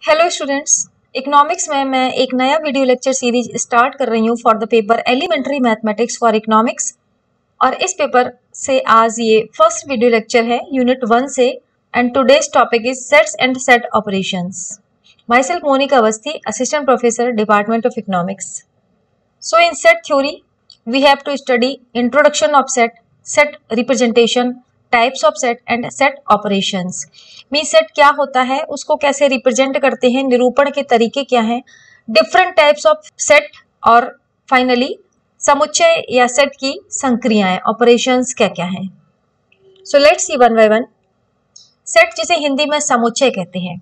Hello students, economics में मैं एक नया वीडियो लेक्चर सीरीज स्टार्ट कर रही हूँ for the paper elementary mathematics for economics. और इस पेपर से आज ये फर्स्ट वीडियो लेक्चर है यूनिट 1 से। And today's topic is sets and set operations. Myself Monika Awasthi, assistant professor, department of economics. So in set theory we have to study introduction of set, set representation, types of set and set operations. Mean set क्या होता है, उसको कैसे represent करते हैं, निरूपण के तरीके क्या हैं, डिफरेंट टाइप्स ऑफ सेट, और फाइनली समुच्चय या सेट की संक्रियाएं, ऑपरेशंस क्या क्या हैं। So let's see one by one. Set जिसे हिंदी में समुच्चय कहते हैं।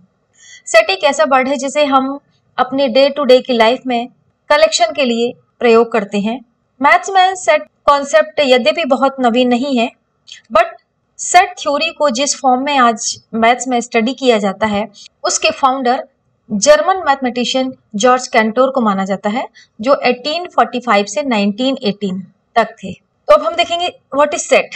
सेट एक ऐसा वर्ड है जिसे हम अपने डे टू डे की लाइफ में कलेक्शन के लिए प्रयोग करते हैं। मैथ्स में सेट कॉन्सेप्ट यद्यपि बहुत नवीन नहीं है, बट सेट थ्योरी को जिस फॉर्म में आज मैथ्स में स्टडी किया जाता है, उसके founder German mathematician George Centaur को माना जाता है, जो 1845 से 1918 तक थे। तो अब हम देखेंगे what is set.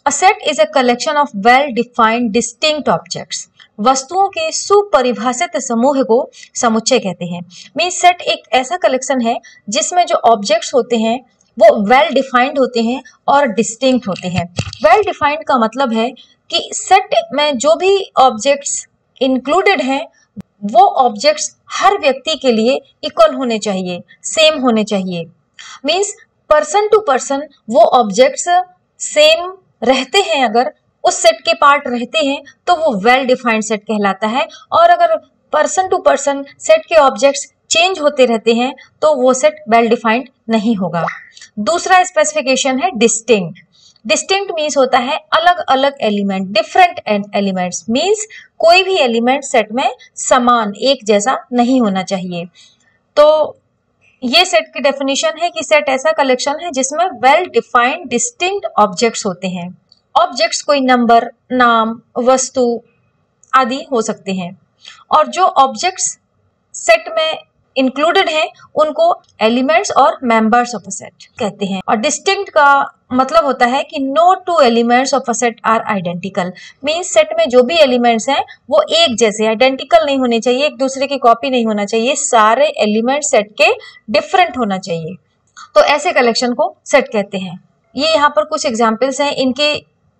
A set is a collection of well defined distinct objects. वस्तुओं के सुपरिभाषित समूह को समुच्चय कहते हैं। मीन सेट एक ऐसा कलेक्शन है जिसमें जो ऑब्जेक्ट्स होते हैं वो वेल डिफाइंड होते हैं और डिस्टिंक्ट होते हैं। वेल डिफाइंड का मतलब है कि सेट में जो भी ऑब्जेक्ट्स इंक्लूडेड हैं वो ऑब्जेक्ट्स हर व्यक्ति के लिए इक्वल होने चाहिए, सेम होने चाहिए। मीन्स पर्सन टू पर्सन वो ऑब्जेक्ट्स सेम रहते हैं, अगर उस सेट के पार्ट रहते हैं तो वो वेल डिफाइंड सेट कहलाता है। और अगर पर्सन टू पर्सन सेट के ऑब्जेक्ट्स चेंज होते रहते हैं तो वो सेट वेल डिफाइंड नहीं होगा। दूसरा स्पेसिफिकेशन है डिस्टिंक्ट। डिस्टिंक्ट मीन्स होता है अलग अलग एलिमेंट, डिफरेंट एलिमेंट्स। मीन्स कोई भी एलिमेंट सेट में समान एक जैसा नहीं होना चाहिए। तो ये सेट की डेफिनेशन है कि सेट ऐसा कलेक्शन है जिसमें वेल डिफाइंड डिस्टिंक्ट ऑब्जेक्ट्स होते हैं। ऑब्जेक्ट्स कोई नंबर, नाम, वस्तु आदि हो सकते हैं। और जो ऑब्जेक्ट्स सेट में इंक्लूडेड हैं उनको एलिमेंट्स और मेंबर्स ऑफ अ सेट कहते हैं। और डिस्टिंक्ट का मतलब होता है कि no two elements of a set are identical. Means set में जो भी एलिमेंट्स हैं वो एक जैसे, आइडेंटिकल नहीं होने चाहिए, एक दूसरे की कॉपी नहीं होना चाहिए, सारे एलिमेंट सेट के डिफरेंट होना चाहिए। तो ऐसे कलेक्शन को सेट कहते हैं। ये यहाँ पर कुछ एग्जाम्पल्स हैं, इनके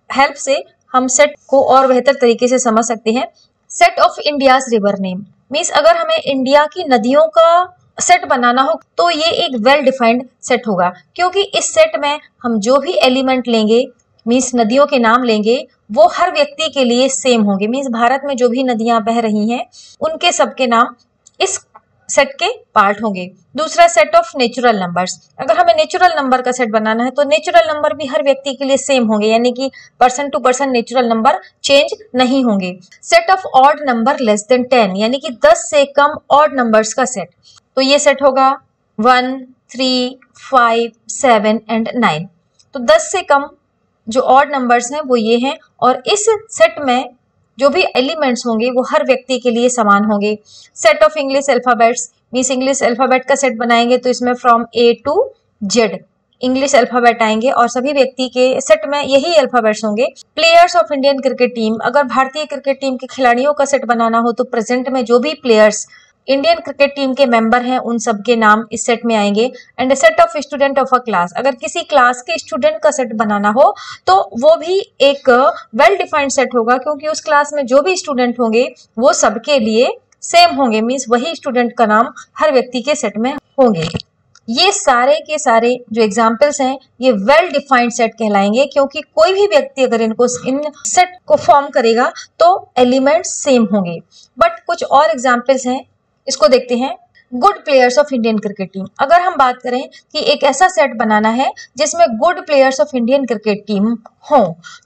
हेल्प से हम सेट को और बेहतर तरीके से समझ सकते हैं। Set of India's river name. Means अगर हमें इंडिया की नदियों का सेट बनाना हो तो ये एक वेल डिफाइंड सेट होगा, क्योंकि इस सेट में हम जो भी एलिमेंट लेंगे, मीन्स नदियों के नाम लेंगे, वो हर व्यक्ति के लिए सेम होंगे। मीन्स भारत में जो भी नदियां बह रही हैं उनके सबके नाम इस सेट के पार्ट होंगे। दूसरा सेट ऑफ नेचुरल नंबर्स। अगर हमें नेचुरल नंबर का सेट बनाना है तो नेचुरल नंबर भी हर व्यक्ति के लिए सेम होंगे, यानी कि person to person natural number change नहीं होंगे। Set of odd number less than 10, यानी कि 10 से कम ऑड नंबर्स का सेट। तो ये सेट होगा 1, 3, 5, 7 एंड 9। तो 10 से कम जो ऑड नंबर्स हैं वो ये हैं। और इस सेट में जो भी एलिमेंट्स होंगे वो हर व्यक्ति के लिए समान होंगे। Set of English alphabets. Means English alphabet का सेट बनाएंगे तो इसमें from A to Z English alphabet आएंगे और सभी व्यक्ति के सेट में यही अल्फाबेट्स होंगे। Players of Indian cricket team. अगर भारतीय क्रिकेट टीम के खिलाड़ियों का सेट बनाना हो तो प्रेजेंट में जो भी प्लेयर्स इंडियन क्रिकेट टीम के मेंबर हैं उन सब के नाम इस सेट में आएंगे। And set of student of a class. अगर किसी क्लास के स्टूडेंट का सेट बनाना हो तो वो भी एक वेल डिफाइंड सेट होगा, क्योंकि उस क्लास में जो भी स्टूडेंट होंगे वो सबके लिए सेम होंगे। मीन्स वही स्टूडेंट का नाम हर व्यक्ति के सेट में होंगे। ये सारे के सारे जो एग्जाम्पल्स हैं ये वेल डिफाइंड सेट कहलाएंगे, क्योंकि कोई भी व्यक्ति अगर इन सेट को फॉर्म करेगा तो एलिमेंट्स सेम होंगे। बट कुछ और एग्जाम्पल्स हैं, इसको देखते हैं। Good players of Indian cricket team. अगर हम बात करें कि एक ऐसा सेट बनाना है जिसमें good players of Indian cricket team हो,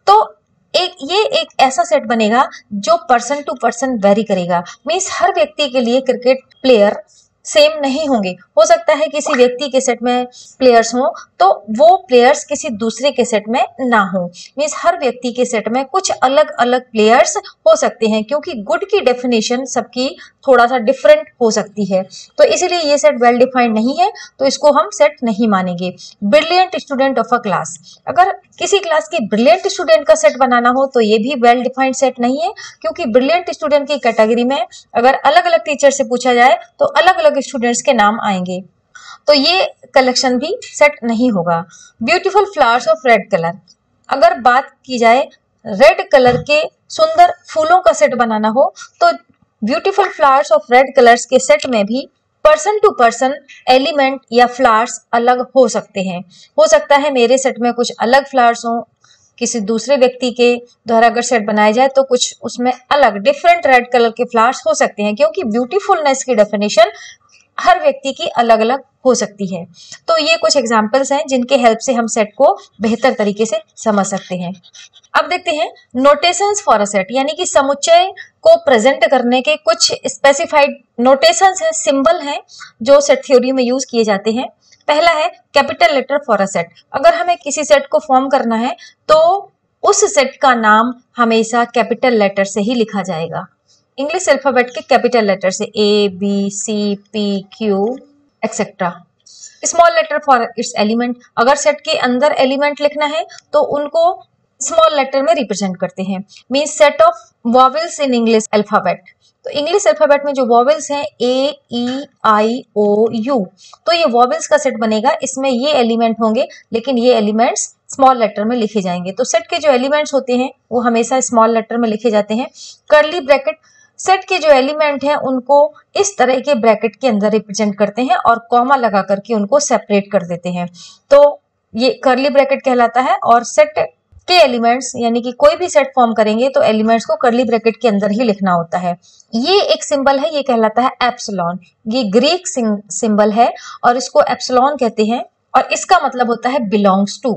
तो ये एक ऐसा सेट बनेगा जो पर्सन टू पर्सन वेरी करेगा। मीन्स हर व्यक्ति के लिए क्रिकेट प्लेयर सेम नहीं होंगे। हो सकता है किसी व्यक्ति के सेट में प्लेयर्स हों तो वो प्लेयर्स किसी दूसरे के सेट में ना हो। मीन्स हर व्यक्ति के सेट में कुछ अलग अलग प्लेयर्स हो सकते हैं, क्योंकि गुड की डेफिनेशन सबकी थोड़ा सा डिफरेंट हो सकती है। तो इसीलिए ये सेट वेल डिफाइंड नहीं है, तो इसको हम सेट नहीं मानेंगे। Brilliant student of a class, अगर किसी क्लास के ब्रिलियंट स्टूडेंट का सेट बनाना हो तो ये भी वेल डिफाइंड सेट नहीं है, क्योंकि ब्रिलियंट स्टूडेंट की कैटेगरी में अगर अलग अलग टीचर से पूछा जाए तो अलग अलग स्टूडेंट्स के नाम आएंगे, तो ये कलेक्शन भी सेट नहीं होगा। Beautiful flowers of red colour, अगर बात की जाए रेड कलर के सुंदर फूलों का सेट बनाना हो तो beautiful flowers of red colours के सेट में भी पर्सन टू पर्सन एलिमेंट या फ्लावर्स अलग हो सकते हैं। हो सकता है मेरे सेट में कुछ अलग फ्लावर्स हों, किसी दूसरे व्यक्ति के द्वारा अगर सेट बनाया जाए तो कुछ उसमें अलग डिफरेंट रेड कलर के फ्लावर्स हो सकते हैं, क्योंकि ब्यूटीफुलनेस की डेफिनेशन हर व्यक्ति की अलग अलग हो सकती है। तो ये कुछ एग्जाम्पल्स हैं जिनके हेल्प से हम सेट को बेहतर तरीके से समझ सकते हैं। अब देखते हैं नोटेशंस फॉर अ सेट, यानी कि समुच्चय को प्रेजेंट करने के कुछ स्पेसिफाइड नोटेशंस हैं, सिंबल हैं जो सेट थ्योरी में यूज किए जाते हैं। पहला है capital letter for a set, अगर हमें किसी सेट को फॉर्म करना है तो उस सेट का नाम हमेशा कैपिटल लेटर से ही लिखा जाएगा, इंग्लिश अल्फाबेट के कैपिटल लेटर से, A B C P Q etcetera. Small letter for its element, अगर सेट के अंदर एलिमेंट लिखना है तो उनको स्मॉल लेटर में रिप्रेजेंट करते हैं। Means set of vowels in English alphabet, तो इंग्लिश अल्फाबेट में जो वॉवेल्स हैं ए ई आई ओ यू, तो ये वॉवेल्स का सेट बनेगा, इसमें ये एलिमेंट होंगे लेकिन ये एलिमेंट्स स्मॉल लेटर में लिखे जाएंगे। तो सेट के जो एलिमेंट्स होते हैं वो हमेशा स्मॉल लेटर में लिखे जाते हैं। कर्ली ब्रैकेट, सेट के जो एलिमेंट हैं उनको इस तरह के ब्रैकेट के अंदर रिप्रेजेंट करते हैं और कॉमा लगा करके उनको सेपरेट कर देते हैं, तो ये कर्ली ब्रैकेट कहलाता है। और सेट के एलिमेंट्स, यानी कि कोई भी सेट फॉर्म करेंगे तो एलिमेंट्स को कर्ली ब्रैकेट के अंदर ही लिखना होता है। ये एक सिंबल है, ये कहलाता है एप्सिलॉन, ये ग्रीक सिंबल है और इसको एप्सिलॉन कहते हैं और इसका मतलब होता है बिलोंग्स टू।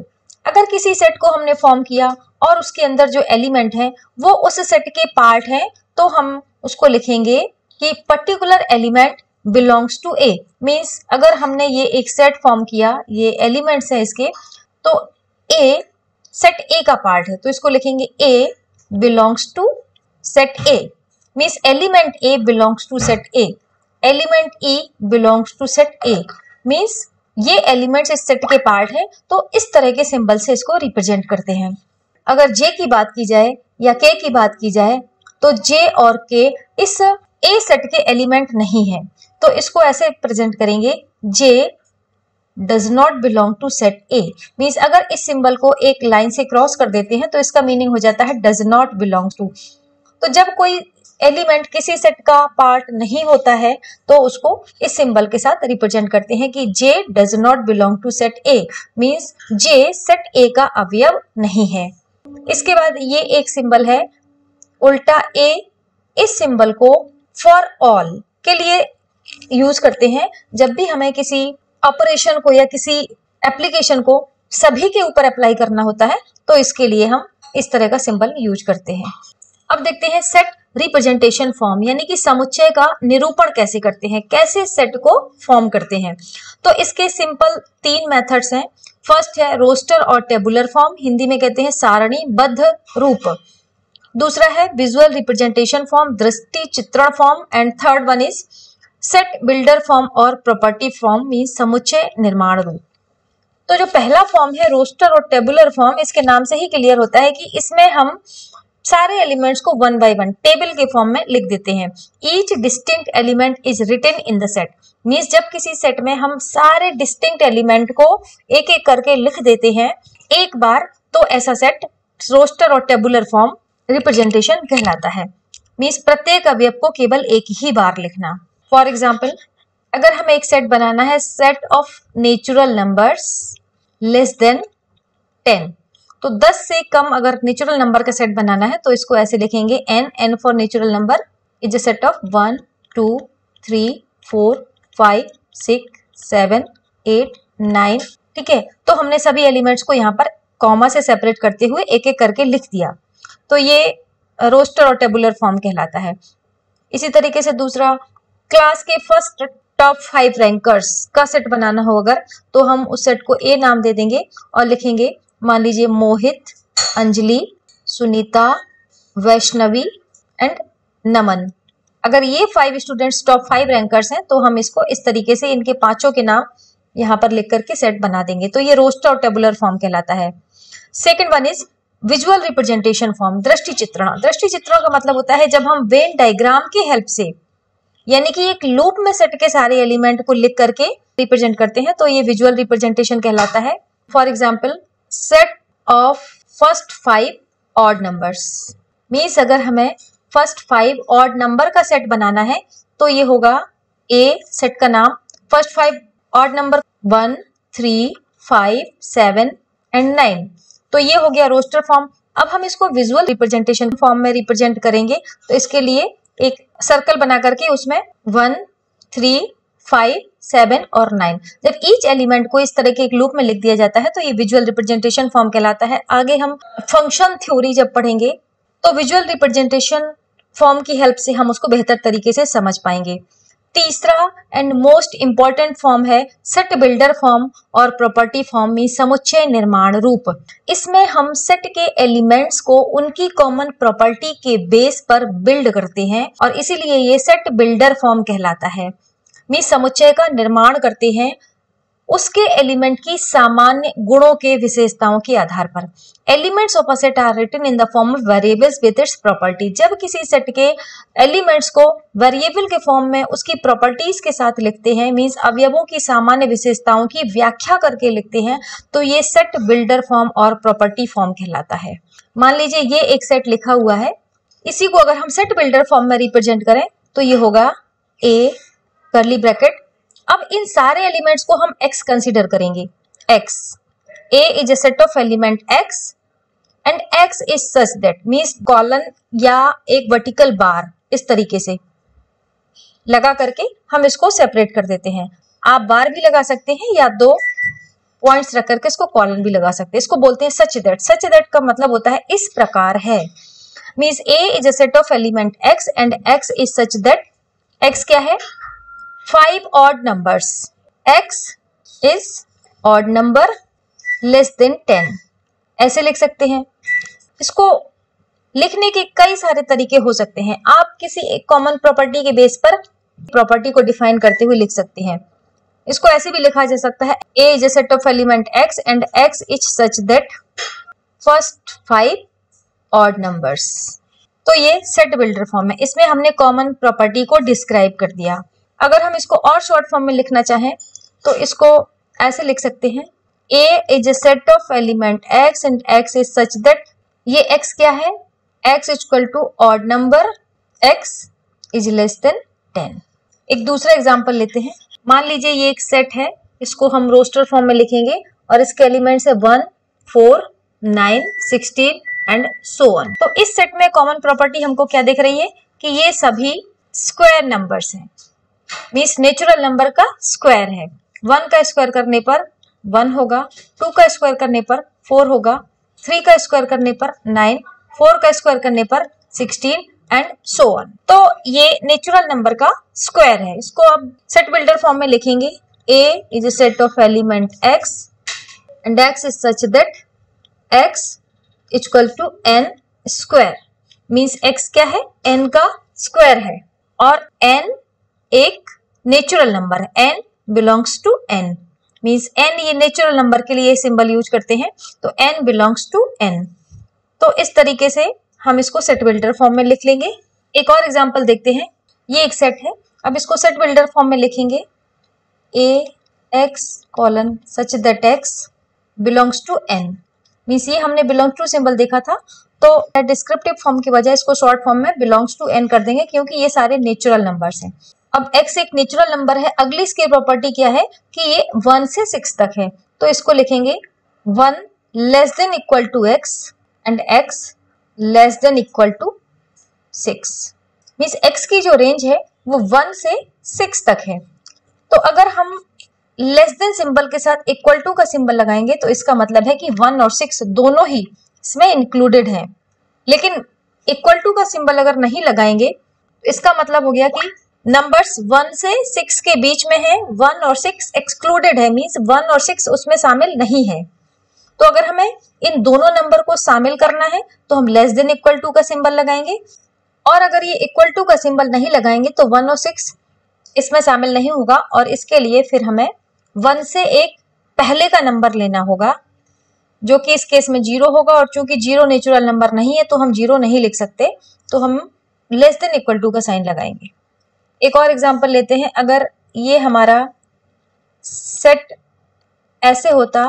अगर किसी सेट को हमने फॉर्म किया और उसके अंदर जो एलिमेंट है वो उस सेट के पार्ट है तो हम उसको लिखेंगे कि particular element belongs to A. Means अगर हमने ये एक सेट फॉर्म किया, ये एलिमेंट्स हैं इसके, तो ए सेट ए का पार्ट है तो इसको लिखेंगे A belongs to set A. Means element A belongs to set A, element E belongs to set A. Means ये एलिमेंट्स इस सेट के पार्ट है, तो इस तरह के सिंबल से इसको रिप्रेजेंट करते हैं। अगर जे की बात की जाए या के की बात की जाए तो जे और के इस ए सेट के एलिमेंट नहीं है, तो इसको ऐसे प्रेजेंट करेंगे J does not belong to set A. Means अगर इस सिंबल को एक लाइन से क्रॉस कर देते हैं तो इसका मीनिंग हो जाता है डज नॉट बिलोंग टू। तो जब कोई एलिमेंट किसी सेट का पार्ट नहीं होता है तो उसको इस सिंबल के साथ रिप्रेजेंट करते हैं कि J does not belong to set A, means J set A का अवयव नहीं है। इसके बाद ये एक सिंबल है उल्टा ए, इस सिंबल को फॉर ऑल के लिए यूज करते हैं जब भी हमें किसी ऑपरेशन को या किसी एप्लीकेशन को सभी के ऊपर अप्लाई करना होता है तो इसके लिए हम इस तरह का सिंबल यूज करते हैं। अब देखते हैं सेट रिप्रेजेंटेशन फॉर्म, यानी कि समुच्चय का निरूपण कैसे करते हैं, कैसे सेट को फॉर्म करते हैं। तो इसके सिंपल 3 मेथड्स हैं। फर्स्ट है रोस्टर और टेबुलर फॉर्म, हिंदी में कहते हैं सारणीबद्ध रूप। दूसरा है विजुअल रिप्रेजेंटेशन फॉर्म, दृष्टि चित्रण form. And third one is set builder form और प्रॉपर्टी फॉर्म, मीन्स समुच्चय निर्माण रूप। तो जो पहला फॉर्म है रोस्टर और टेबुलर फॉर्म, इसके नाम से ही क्लियर होता है कि इसमें हम सारे एलिमेंट्स को 1 बाय 1 टेबल के फॉर्म में लिख देते हैं। Each distinct element is written in the set, means जब किसी सेट में हम सारे डिस्टिंक्ट एलिमेंट को एक एक करके लिख देते हैं एक बार, तो ऐसा सेट रोस्टर और टेबुलर फॉर्म रिप्रेजेंटेशन कहलाता है। मीन्स प्रत्येक अवयव को केवल एक ही बार लिखना। फॉर एग्जाम्पल, अगर हमें एक सेट बनाना है set of natural numbers less than 10, तो 10 से कम अगर नेचुरल नंबर का सेट बनाना है तो इसको ऐसे लिखेंगे n for natural number is a set of 1 2 3 4 5 6 7 8 9। ठीक है, तो हमने सभी एलिमेंट्स को यहाँ पर कॉमा से सेपरेट करते हुए एक एक करके लिख दिया, तो ये रोस्टर और टेबुलर फॉर्म कहलाता है। इसी तरीके से दूसरा, क्लास के फर्स्ट टॉप 5 रैंकर्स का सेट बनाना हो अगर, तो हम उस सेट को ए नाम दे देंगे और लिखेंगे मान लीजिए मोहित, अंजलि, सुनीता, वैष्णवी एंड नमन। अगर ये 5 स्टूडेंट्स टॉप 5 रैंकर्स हैं तो हम इसको इस तरीके से इनके पांचों के नाम यहाँ पर लिख करके सेट बना देंगे। तो ये रोस्टर और टेबुलर फॉर्म कहलाता है। Second one is visual representation form, दृष्टि चित्रण। दृष्टि चित्रण का मतलब होता है जब हम वेन डायग्राम की हेल्प से, यानी कि एक लूप में सेट के सारे एलिमेंट को लिख करके रिप्रेजेंट करते हैं, तो ये विजुअल रिप्रेजेंटेशन कहलाता है। For example set of first 5 odd numbers, means अगर हमें फर्स्ट 5 ऑड नंबर का सेट बनाना है तो ये होगा ए, सेट का नाम फर्स्ट 5 ऑड नंबर 1, 3, 5, 7 एंड 9। तो ये हो गया रोस्टर फॉर्म। अब हम इसको विजुअल रिप्रेजेंटेशन फॉर्म में रिप्रेजेंट करेंगे, तो इसके लिए एक सर्कल बना करके उसमें 1, 3, 5, 7 और 9, जब ईच एलिमेंट को इस तरह के एक लूप में लिख दिया जाता है तो ये विजुअल रिप्रेजेंटेशन फॉर्म कहलाता है। आगे हम फंक्शन थ्योरी जब पढ़ेंगे तो विजुअल रिप्रेजेंटेशन फॉर्म की हेल्प से हम उसको बेहतर तरीके से समझ पाएंगे। तीसरा एंड मोस्ट इंपॉर्टेंट फॉर्म है सेट बिल्डर फॉर्म और प्रॉपर्टी फॉर्म में समुच्चय निर्माण रूप। इसमें हम सेट के एलिमेंट्स को उनकी कॉमन प्रॉपर्टी के बेस पर बिल्ड करते हैं और इसीलिए ये सेट बिल्डर फॉर्म कहलाता है। में समुच्चय का निर्माण करते हैं उसके एलिमेंट की सामान्य गुणों के विशेषताओं के आधार पर। Elements of a set are written in the form of variables with its property. जब किसी सेट के एलिमेंट्स को वेरिएबल के फॉर्म में उसकी प्रॉपर्टीज के साथ लिखते हैं, मींस अवयवों की सामान्य विशेषताओं की व्याख्या करके लिखते हैं, तो ये सेट बिल्डर फॉर्म और प्रॉपर्टी फॉर्म कहलाता है। मान लीजिए ये एक सेट लिखा हुआ है, इसी को अगर हम सेट बिल्डर फॉर्म में रिप्रेजेंट करें तो ये होगा ए कर्ली ब्रैकेट। अब इन सारे एलिमेंट्स को हम x कंसीडर करेंगे। x, a is a set of element x and x is such that, means colon या एक वर्टिकल बार इस तरीके से लगा करके हम इसको सेपरेट कर देते हैं। आप बार भी लगा सकते हैं या 2 पॉइंट्स रख करके इसको कॉलन भी लगा सकते हैं। इसको बोलते हैं सच दैट। सच दैट का मतलब होता है इस प्रकार है, means a is a set of element x and x is such that, x क्या है 5 odd numbers, x is odd number less than 10, ऐसे लिख सकते हैं। इसको लिखने के कई सारे तरीके हो सकते हैं। आप किसी एक कॉमन प्रॉपर्टी के बेस पर प्रॉपर्टी को डिफाइन करते हुए लिख सकते हैं। इसको ऐसे भी लिखा जा सकता है a is a set of element x and x is such that first 5 odd numbers। तो ये सेट बिल्डर फॉर्म है, इसमें हमने कॉमन प्रॉपर्टी को डिस्क्राइब कर दिया। अगर हम इसको और शॉर्ट फॉर्म में लिखना चाहें तो इसको ऐसे लिख सकते हैं A is a set of element x and x is such that, ये x क्या है x equal to odd number x is less than 10। एक दूसरा एग्जांपल लेते हैं। मान लीजिए ये एक सेट है, इसको हम रोस्टर फॉर्म में लिखेंगे और इसके एलिमेंट्स है 1, 4, 9, 16 एंड सो ऑन। तो इस सेट में कॉमन प्रॉपर्टी हमको क्या दिख रही है कि ये सभी स्क्वायर नंबर्स हैं, मीन्स नेचुरल नंबर का स्क्वायर है। 1 का स्क्वायर करने पर 1 होगा, 2 का स्क्वायर करने पर 4 होगा, 3 का स्क्वायर करने पर 9, 4 का स्क्वायर करने पर 16 एंड सो ऑन। तो ये नेचुरल नंबर का स्क्वायर है। इसको आप सेट बिल्डर फॉर्म में लिखेंगे A is a set of element x and x is such that x equal to n square, means x क्या है n का स्क्वायर है और n एक नेचुरल नंबर है, n belongs to n, means n ये नेचुरल नंबर के लिए सिंबल यूज करते हैं, तो n बिलोंग्स टू n। तो इस तरीके से हम इसको सेट बिल्डर फॉर्म में लिख लेंगे। एक और एग्जांपल देखते हैं। ये एक सेट है, अब इसको सेट बिल्डर फॉर्म में लिखेंगे a x colon such that x belongs to n, means ये हमने बिलोंग टू सिंबल देखा था, तो डिस्क्रिप्टिव फॉर्म की बजाय इसको शॉर्ट फॉर्म में बिलोंग्स टू n कर देंगे क्योंकि ये सारे नेचुरल नंबर्स हैं। अब x एक नेचुरल नंबर है, अगली इसकी प्रॉपर्टी क्या है कि ये 1 से 6 तक है, तो इसको लिखेंगे 1 less than equal to x and x less than equal to 6, means x की जो रेंज है वो 1 से 6 तक है। तो अगर हम लेस देन सिंबल के साथ इक्वल टू का सिंबल लगाएंगे तो इसका मतलब है कि 1 और 6 दोनों ही इसमें इंक्लूडेड है। लेकिन इक्वल टू का सिंबल अगर नहीं लगाएंगे तो इसका मतलब हो गया कि नंबर्स 1 से 6 के बीच में है, 1 और 6 एक्सक्लूडेड है, मींस 1 और 6 उसमें शामिल नहीं है। तो अगर हमें इन दोनों नंबर को शामिल करना है तो हम लेस देन इक्वल टू का सिंबल लगाएंगे, और अगर ये इक्वल टू का सिंबल नहीं लगाएंगे तो 1 और 6 इसमें शामिल नहीं होगा, और इसके लिए फिर हमें 1 से एक पहले का नंबर लेना होगा जो कि इस केस में 0 होगा, और चूंकि 0 नेचुरल नंबर नहीं है तो हम 0 नहीं लिख सकते, तो हम लेस देन इक्वल टू का साइन लगाएंगे। एक और एग्जांपल लेते हैं। अगर ये हमारा सेट ऐसे होता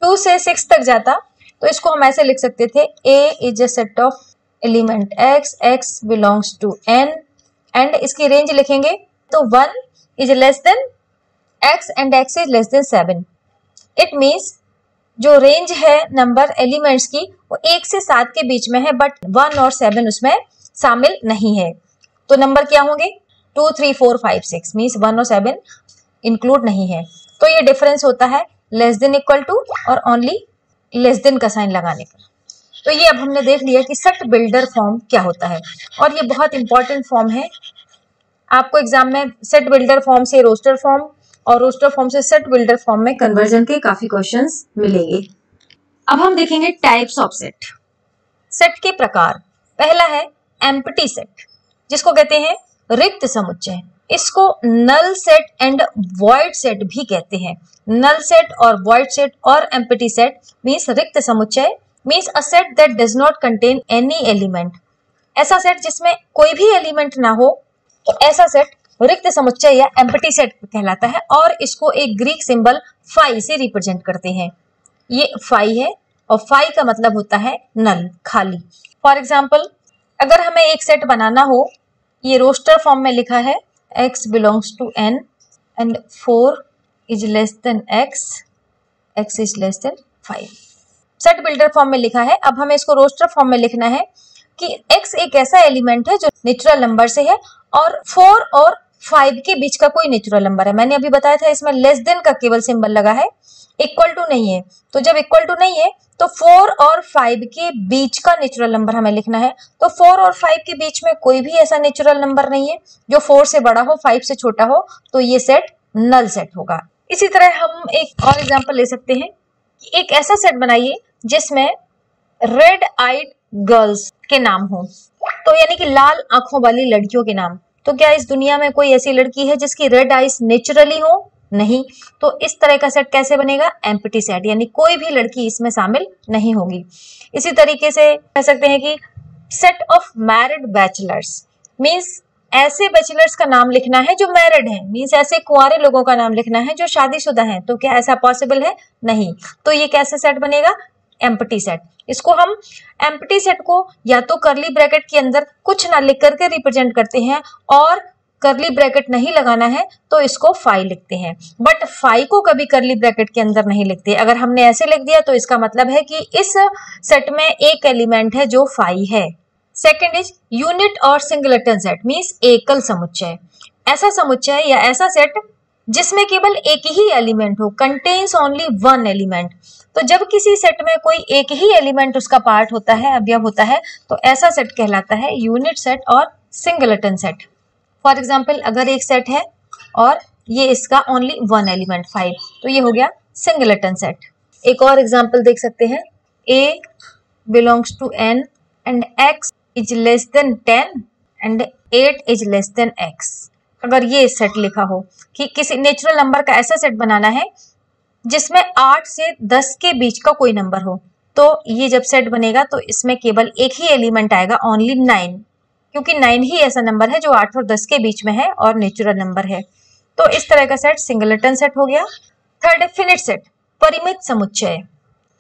2 से 6 तक जाता तो इसको हम ऐसे लिख सकते थे, A is a set of element x, x belongs to n, and इसकी रेंज लिखेंगे तो 1 is less than x and x is less than 7। It means जो रेंज है नंबर एलिमेंट्स की वो 1 से 7 के बीच में है, बट 1 और 7 उसमें शामिल नहीं है। तो नंबर क्या होंगे 2, 3, 4, 5, 6, मीन्स 1 और 7 इंक्लूड नहीं है। तो ये डिफरेंस होता है लेस देन इक्वल टू और ओनली लेस देन का साइन लगाने पर। तो ये अब हमने देख लिया कि सेट बिल्डर फॉर्म क्या होता है, और ये बहुत इंपॉर्टेंट फॉर्म है। आपको एग्जाम में सेट बिल्डर फॉर्म से रोस्टर फॉर्म और रोस्टर फॉर्म से सेट बिल्डर फॉर्म में कन्वर्जन के काफी क्वेश्चंस मिलेंगे। अब हम देखेंगे टाइप्स ऑफ सेट। सेट के प्रकार, पहला है एम्प्टी सेट, जिसको कहते हैं रिक्त समुच्चय। इसको null set and void set भी कहते हैं। नल सेट और वॉइड सेट और एम्प्टी सेट मीन्स रिक्त समुच्चय, means a set that does not contain any element. ऐसा सेट जिसमें कोई भी एलिमेंट ना हो तो ऐसा सेट रिक्त समुच्चय या एम्प्टी सेट कहलाता है, और इसको एक ग्रीक सिंबल फाई से रिप्रेजेंट करते हैं। ये फाई है और फाई का मतलब होता है नल, खाली। फॉर एग्जाम्पल अगर हमें एक सेट बनाना हो, ये रोस्टर फॉर्म में लिखा है x belongs to n and 4 is less than x, x is less than 5। Set builder form में लिखा है। अब हमें इसको रोस्टर फॉर्म में लिखना है कि x एक ऐसा एलिमेंट है जो नेचुरल नंबर से है और 4 और 5 के बीच का कोई नेचुरल नंबर है। मैंने अभी बताया था इसमें लेस देन का केवल सिंबल लगा है, इक्वल टू नहीं है। तो जब इक्वल टू नहीं है तो 4 और 5 के बीच का नेचुरल नंबर हमें लिखना है। तो 4 और 5 के बीच में कोई भी ऐसा नेचुरल नंबर नहीं है जो 4 से बड़ा हो, 5 से छोटा हो, तो ये सेट नल सेट होगा। इसी तरह हम एक और एग्जांपल ले सकते हैं कि एक ऐसा सेट बनाइए जिसमें रेड आइड गर्ल्स के नाम हो, तो यानी कि लाल आंखों वाली लड़कियों के नाम। तो क्या इस दुनिया में कोई ऐसी लड़की है जिसकी रेड आइज नेचुरली हो? नहीं। तो इस तरह का सेट कैसे बनेगा? एम्प्टी सेट, यानी कोई भी लड़की इसमें शामिल नहीं होगी। इसी तरीके से कह सकते हैं कि set of married bachelors, means ऐसे बैचलर्स का नाम लिखना है जो मैरिड हैं, मींस ऐसे कुंवारे लोगों का नाम लिखना है जो शादीशुदा हैं। तो क्या ऐसा पॉसिबल है? नहीं। तो ये कैसे सेट बनेगा? Empty set. इसको हम एम्प्टी सेट को या तो करली ब्रैकेट के अंदर कुछ ना लिख करके रिप्रेजेंट करते हैं, और करली ब्रैकेट नहीं लगाना है तो इसको फाई लिखते हैं, बट फाई को कभी करली ब्रैकेट के अंदर नहीं लिखते। अगर हमने ऐसे लिख दिया तो इसका मतलब है कि इस सेट में एक एलिमेंट है जो फाई है। सेकंड इज यूनिट और सिंगलेटन सेट, मींस एकल समुच्चय। ऐसा समुच्चय या ऐसा सेट जिसमें केवल एक ही एलिमेंट हो, कंटेन्स ओनली वन एलिमेंट। तो जब किसी सेट में कोई एक ही एलिमेंट उसका पार्ट होता है, अवयव होता है, तो ऐसा सेट कहलाता है यूनिट सेट और सिंगलेटन सेट। फॉर एग्जाम्पल अगर एक सेट है और ये इसका ओनली वन एलिमेंट 5, तो ये हो गया सिंगलेटन सेट। एक और एग्जाम्पल देख सकते हैं, A belongs to n and x is less than 10 and 8 is less than x। अगर ये सेट लिखा हो कि किसी नेचुरल नंबर का ऐसा सेट बनाना है जिसमें 8 से 10 के बीच का कोई नंबर हो, तो ये जब सेट बनेगा तो इसमें केवल एक ही एलिमेंट आएगा, ओनली 9, क्योंकि 9 ही ऐसा नंबर है जो 8 और 10 के बीच में है और नेचुरल नंबर है। तो इस तरह का सेट सिंगलेटन सेट हो गया। थर्ड है फिनिट सेट, परिमित समुच्चय।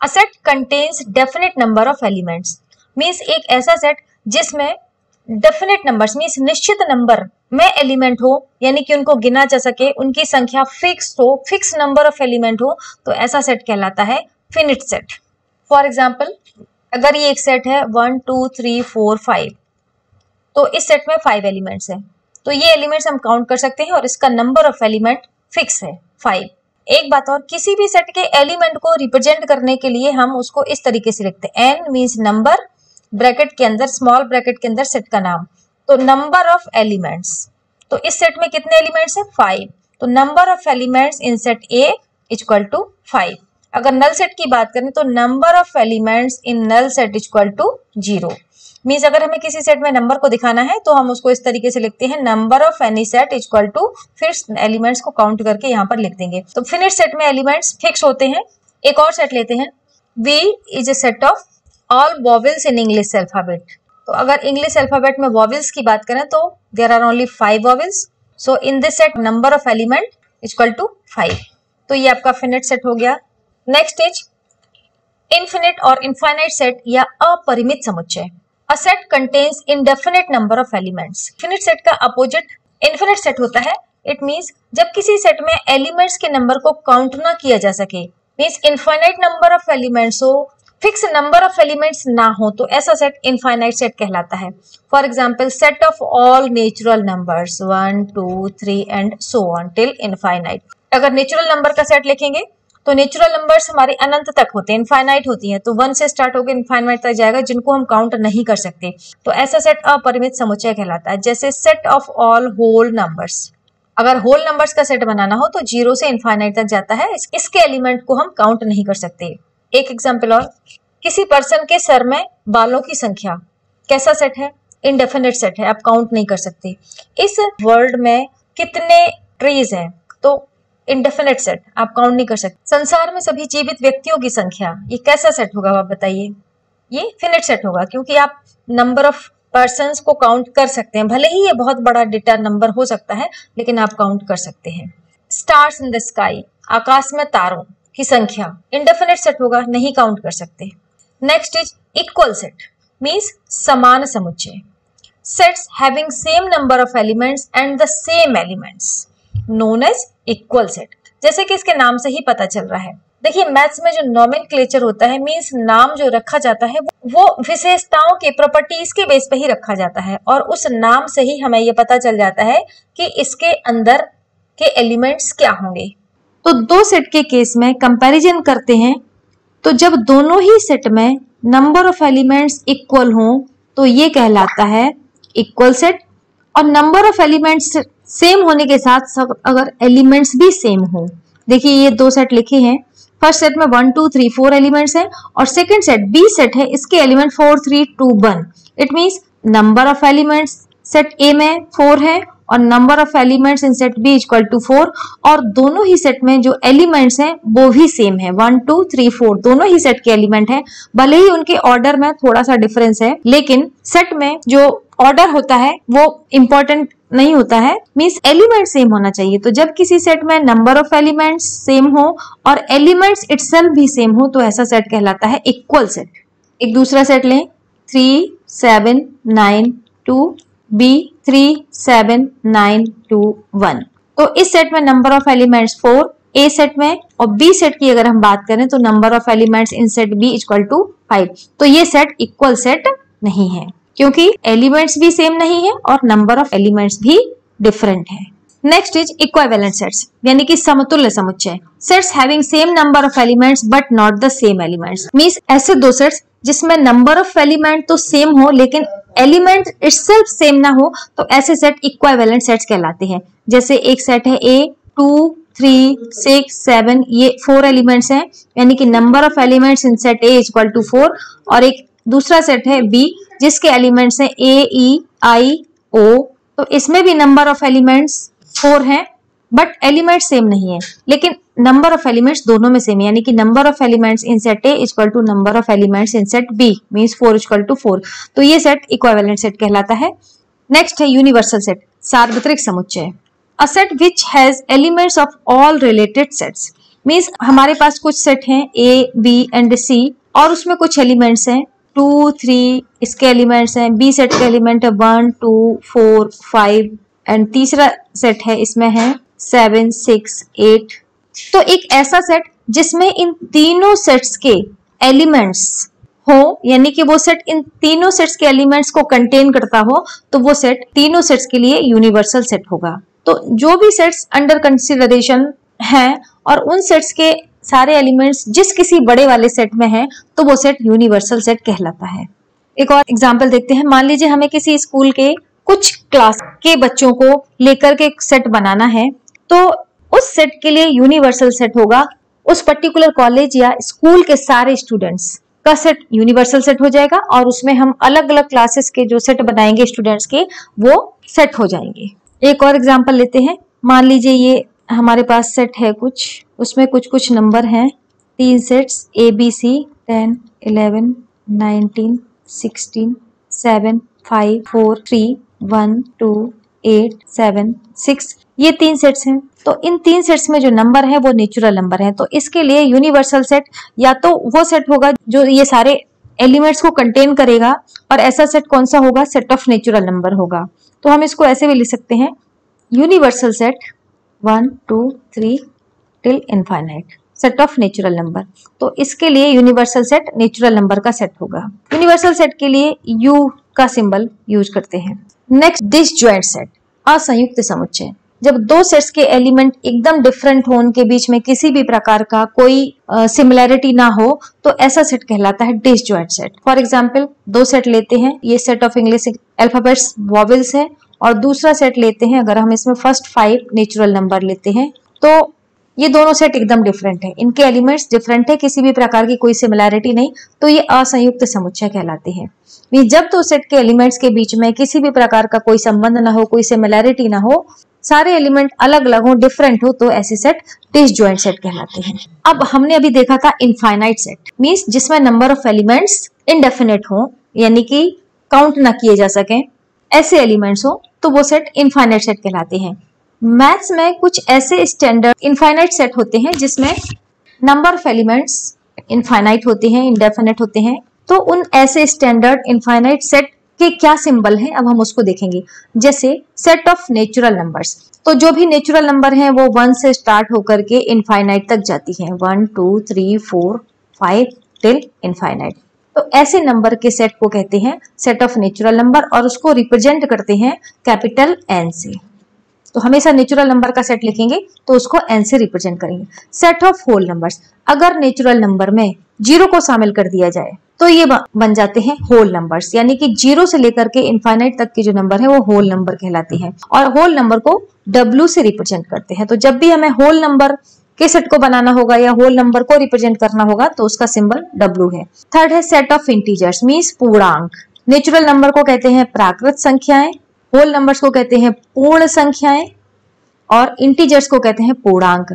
A set contains definite number of elements, means एक ऐसा सेट जिसमें डेफिनेट नंबर्स मीन्स निश्चित नंबर में एलिमेंट हो, यानी कि उनको गिना जा सके, उनकी संख्या फिक्स हो, फिक्स नंबर ऑफ एलिमेंट हो, तो ऐसा सेट कहलाता है फिनिट सेट। फॉर एग्जाम्पल अगर ये एक सेट है 1 2 3 4 5, तो इस सेट में 5 एलिमेंट्स हैं, तो ये एलिमेंट्स हम काउंट कर सकते हैं और इसका नंबर ऑफ एलिमेंट फिक्स है 5। एक बात और, किसी भी सेट के एलिमेंट को रिप्रेजेंट करने के लिए हम उसको इस तरीके से लिखते हैं, n मीन्स नंबर, ब्रैकेट के अंदर स्मॉल ब्रैकेट के अंदर सेट का नाम, तो नंबर ऑफ एलिमेंट्स। तो इस सेट में कितने एलिमेंट्स है? 5। तो number of elements in set A equal to 5। अगर नल सेट की बात करें तो number of elements in null set equal to 0। Means अगर हमें किसी सेट में नंबर को दिखाना है तो हम उसको इस तरीके से लिखते हैं, number of any set equal to, फिर एलिमेंट्स को काउंट करके यहाँ पर लिख देंगे। तो फिनिश सेट में एलिमेंट्स फिक्स होते हैं। एक और सेट लेते हैं, V is a set of all vowels in English alphabet. तो अगर इंग्लिश अल्फाबेट में वॉवेल्स की बात करें तो there are only 5 vowels. So in this set number of element equal to 5। तो ये आपका फिनिट सेट हो गया। नेक्स्ट इज इनफिनिट और इनफाइनाइट सेट या अपरिमित समुच्चय। A set contains indefinite number of elements. Infinite set का अपोजिट इनफिनिट सेट होता है। इट मीन्स जब किसी सेट में एलिमेंट्स के नंबर को काउंट ना किया जा सके, means infinite number of elements हो, फिक्स नंबर ऑफ एलिमेंट्स ना हो, तो ऐसा सेट इनफाइनाइट सेट कहलाता है। For example set of all natural numbers 1 2 3 and so on till infinite. अगर नेचुरल नंबर का सेट लिखेंगे तो नेचुरल नंबर्स हमारे अनंत तक होते हैं, इनफाइनाइट होती हैं, तो 1 से स्टार्ट होकर इनफाइनाइट तक जाएगा, जिनको हम काउंट नहीं कर सकते। तो ऐसा सेट अपरिमित समुच्चय कहलाता है। जैसे set of all whole numbers, अगर होल नंबर्स का सेट बनाना हो तो 0 से इनफाइनाइट तक जाता है, इसके एलिमेंट को हम काउंट नहीं कर सकते। एक एग्जाम्पल और, किसी पर्सन के सर में बालों की संख्या कैसा सेट है? इनडेफिनिट सेट है, आप काउंट नहीं कर सकते। इस वर्ल्ड में कितने ट्रीज हैं? तो इनडेफिनिट सेट, आप काउंट नहीं कर सकते। संसार में सभी जीवित व्यक्तियों की संख्या, ये कैसा सेट होगा आप बताइए? ये फिनिट सेट होगा, क्योंकि आप नंबर ऑफ पर्सन्स को काउंट कर सकते हैं। भले ही ये बहुत बड़ा डेटा नंबर हो सकता है, लेकिन आप काउंट कर सकते हैं। स्टार्स इन द स्काई, आकाश में तारों की संख्या, इनडेफिनिट सेट होगा, नहीं काउंट कर सकते। Next is equal set, means समान समुच्चय। Sets having same number of elements and the same elements known as equal set. जैसे कि इसके नाम से ही पता चल रहा है। देखिए मैथ्स में जो नोमेनक्लेचर होता है, मीन्स नाम जो रखा जाता है वो विशेषताओं के, प्रॉपर्टीज के बेस पे ही रखा जाता है, और उस नाम से ही हमें ये पता चल जाता है कि इसके अंदर के एलिमेंट्स क्या होंगे। तो दो सेट के केस में कंपैरिजन करते हैं, तो जब दोनों ही सेट में नंबर ऑफ एलिमेंट्स इक्वल हों तो ये कहलाता है इक्वल सेट। और नंबर ऑफ एलिमेंट्स सेम होने के साथ अगर एलिमेंट्स भी सेम हो, देखिए ये दो सेट लिखे हैं। फर्स्ट सेट में 1 2 3 4 एलिमेंट्स हैं, और सेकंड सेट बी सेट है, इसके element 4 3 2 1। It means number of elements set A में 4 है और number of elements in set B equal to 4, और दोनों ही सेट में जो एलिमेंट्स हैं वो भी सेम है, 1 2 3 4 दोनों ही सेट के एलिमेंट हैं। भले ही उनके ऑर्डर में थोड़ा सा डिफरेंस है, लेकिन सेट में जो ऑर्डर होता है वो इंपॉर्टेंट नहीं होता है, मींस एलिमेंट सेम होना चाहिए। तो जब किसी सेट में नंबर ऑफ एलिमेंट्स सेम हो और एलिमेंट्स इटसेल्फ भी सेम हो तो ऐसा सेट कहलाता है इक्वल सेट। एक दूसरा सेट लें, 3 7 9 2 B 3 7 9 2 1। तो इस सेट में number of elements 4 A set में, और बी सेट की अगर हम बात करें तो number of elements in set B equal to 5। तो ये सेट इक्वल सेट नहीं है, क्योंकि एलिमेंट्स भी सेम नहीं है और नंबर ऑफ एलिमेंट्स भी डिफरेंट है। नेक्स्ट इज इक्विवेलेंट सेट्स, यानी कि समतुल्य समुच्चय। Sets having same number of elements but not the same elements, means ऐसे दो सेट्स जिसमें नंबर ऑफ एलिमेंट तो सेम हो लेकिन एलिमेंट इटसेल्फ सेम ना हो, तो ऐसे सेट इक्विवेलेंट सेट्स कहलाते हैं। जैसे एक सेट है A 2 3 6 7, ये 4 एलिमेंट्स हैं, यानी कि number of elements in set A equal to 4। और एक दूसरा सेट है B जिसके एलिमेंट्स हैं A E I O, तो इसमें भी नंबर ऑफ एलिमेंट्स 4 हैं बट एलिमेंट सेम नहीं है, लेकिन नंबर ऑफ एलिमेंट्स दोनों में सेम है, यानी कि number of elements in set A equal to number of elements in set B means 4 equal to 4। तो ये सेट इक्विवेलेंट सेट कहलाता है। नेक्स्ट है यूनिवर्सल सेट, सार्वत्रिक समुच्चय। A set which has elements of all related sets, means हमारे पास कुछ set हैं A B एंड C और उसमें कुछ एलिमेंट्स हैं 2 3, इसके एलिमेंट्स हैं, B सेट के एलिमेंट है 1 2 4 5 एंड तीसरा सेट है इसमें है 7 6 8। तो एक ऐसा सेट जिसमें इन तीनों सेट्स के एलिमेंट्स हो, यानी कि वो सेट इन तीनों सेट्स के एलिमेंट्स को कंटेन करता हो, तो वो सेट तीनों सेट्स के लिए यूनिवर्सल सेट होगा। तो जो भी सेट्स अंडर कंसिडरेशन हैं और उन सेट्स के सारे एलिमेंट्स जिस किसी बड़े वाले सेट में हैं, तो वो सेट यूनिवर्सल सेट कहलाता है। एक और एग्जांपल देखते हैं। मान लीजिए हमें किसी स्कूल के कुछ क्लास के बच्चों को लेकर के एक सेट बनाना है, तो उस सेट के लिए यूनिवर्सल सेट होगा उस पर्टिकुलर कॉलेज या स्कूल के सारे स्टूडेंट्स का सेट यूनिवर्सल सेट हो जाएगा, और उसमें हम अलग अलग क्लासेस के जो सेट बनाएंगे स्टूडेंट्स के, वो सेट हो जाएंगे। एक और एग्जांपल लेते हैं। मान लीजिए ये हमारे पास सेट है कुछ, उसमें कुछ नंबर हैं, 3 सेट्स ABC 10 11 19 16 7 5 4 3 1 2 8 7 6, ये 3 सेट्स हैं। तो इन 3 सेट्स में जो नंबर है वो नेचुरल नंबर है, तो इसके लिए यूनिवर्सल सेट या तो वो सेट होगा जो ये सारे एलिमेंट्स को कंटेन करेगा, और ऐसा सेट कौन सा होगा, सेट ऑफ नेचुरल नंबर होगा। तो हम इसको ऐसे भी लिख सकते हैं, universal set 1 2 3 till infinite, set of natural number. तो इसके लिए यूनिवर्सल सेट नेचुरल नंबर का सेट होगा। यूनिवर्सल सेट के लिए U का सिंबल यूज करते हैं। नेक्स्ट, डिसजॉइंट सेट, असंयुक्त समुच्चय। जब दो सेट्स के एलिमेंट एकदम डिफरेंट हो, उनके बीच में किसी भी प्रकार का कोई सिमिलैरिटी ना हो, तो ऐसा सेट कहलाता है डिसजॉइंट सेट। फॉर एग्जांपल, दो सेट लेते हैं, ये set of English alphabets vowels है, और दूसरा सेट लेते हैं, अगर हम इसमें फर्स्ट 5 नेचुरल नंबर लेते हैं, तो ये दोनों सेट एकदम डिफरेंट है, इनके एलिमेंट्स डिफरेंट है, किसी भी प्रकार की कोई सिमिलैरिटी नहीं, तो ये असंयुक्त समुच्चय कहलाते हैं। जब दो सेट के एलिमेंट्स के बीच में किसी भी प्रकार का कोई संबंध ना हो, कोई सिमिलैरिटी ना हो, सारे एलिमेंट अलग अलग हो, डिफरेंट हो, तो ऐसे सेट डिसजॉइंट सेट कहलाते हैं। अब हमने अभी देखा था इनफाइनाइट सेट, मींस जिसमें नंबर ऑफ एलिमेंट्स इनडेफिनेट हो, यानी कि काउंट ना किए जा सके, ऐसे एलिमेंट्स हो, तो वो सेट इनफाइनाइट सेट कहलाते हैं। मैथ्स में कुछ ऐसे स्टैंडर्ड इनफाइनाइट सेट होते हैं जिसमें नंबर ऑफ एलिमेंट्स इनफाइनाइट होते हैं, इनडेफिनेट होते हैं, तो उन ऐसे स्टैंडर्ड इनफाइनाइट सेट के क्या सिंबल हैं, अब हम उसको देखेंगे। जैसे सेट ऑफ नेचुरल नंबर्स, तो जो भी नेचुरल नंबर हैं वो 1 से स्टार्ट होकर के इनफाइनाइट तक जाती हैं, 1 2 3 4 5 टिल इनफाइनाइट। तो ऐसे नंबर के सेट को कहते हैं सेट ऑफ नेचुरल नंबर, और उसको रिप्रेजेंट करते हैं कैपिटल N से। तो हमेशा नेचुरल नंबर का सेट लिखेंगे तो उसको N से रिप्रेजेंट करेंगे। सेट ऑफ होल नंबर्स, अगर नेचुरल नंबर में 0 को शामिल कर दिया जाए तो ये बन जाते हैं होल नंबर्स, यानी कि 0 से लेकर के इनफाइनाइट तक के जो नंबर है वो होल नंबर कहलाते हैं, और होल नंबर को W से रिप्रेजेंट करते हैं। तो जब भी हमें होल नंबर के सेट को बनाना होगा या होल नंबर को रिप्रेजेंट करना होगा तो उसका सिंबल W है। थर्ड है सेट ऑफ इंटीजर्स, मींस पूर्णांक। नेचुरल नंबर को कहते हैं प्राकृत संख्याएं, होल नंबर्स को कहते हैं पूर्ण संख्याएं, और इंटीजर्स को कहते हैं पूर्णांक।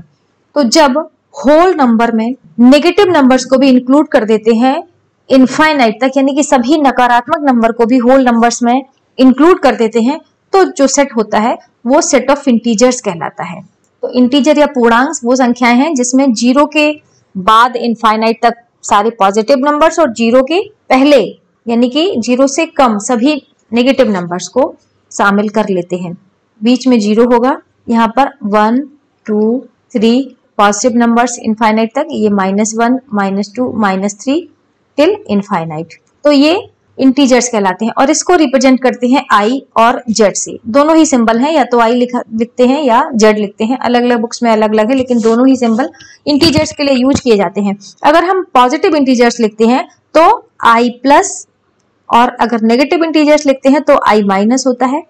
तो जब होल नंबर में नेगेटिव नंबर्स को भी इंक्लूड कर देते हैं इनफाइनाइट तक, यानी कि सभी नकारात्मक नंबर को भी होल नंबर्स में इंक्लूड कर देते हैं, तो जो सेट होता है वो सेट ऑफ इंटीजर्स कहलाता है। तो इंटीजर या पूर्णांक वो संख्याएं हैं जिसमें 0 के बाद इनफाइनाइट तक सारे पॉजिटिव नंबर्स, और 0 के पहले यानी कि 0 से कम सभी नेगेटिव नंबर्स को शामिल कर लेते हैं। बीच में 0 होगा, यहाँ पर 1 2 3 पॉजिटिव नंबर्स इनफाइनाइट तक, ये -1 -2 -3 टिल इनफाइनाइट। तो ये इंटीजर्स कहलाते हैं, और इसको रिप्रेजेंट करते हैं I और Z से। दोनों ही सिंबल हैं, या तो I लिखते हैं या Z लिखते हैं, अलग अलग बुक्स में अलग अलग है, लेकिन दोनों ही सिंबल इंटीजर्स के लिए यूज किए जाते हैं। अगर हम पॉजिटिव इंटीजर्स लिखते हैं तो I+, और अगर नेगेटिव इंटीजर्स लिखते हैं तो I- होता है।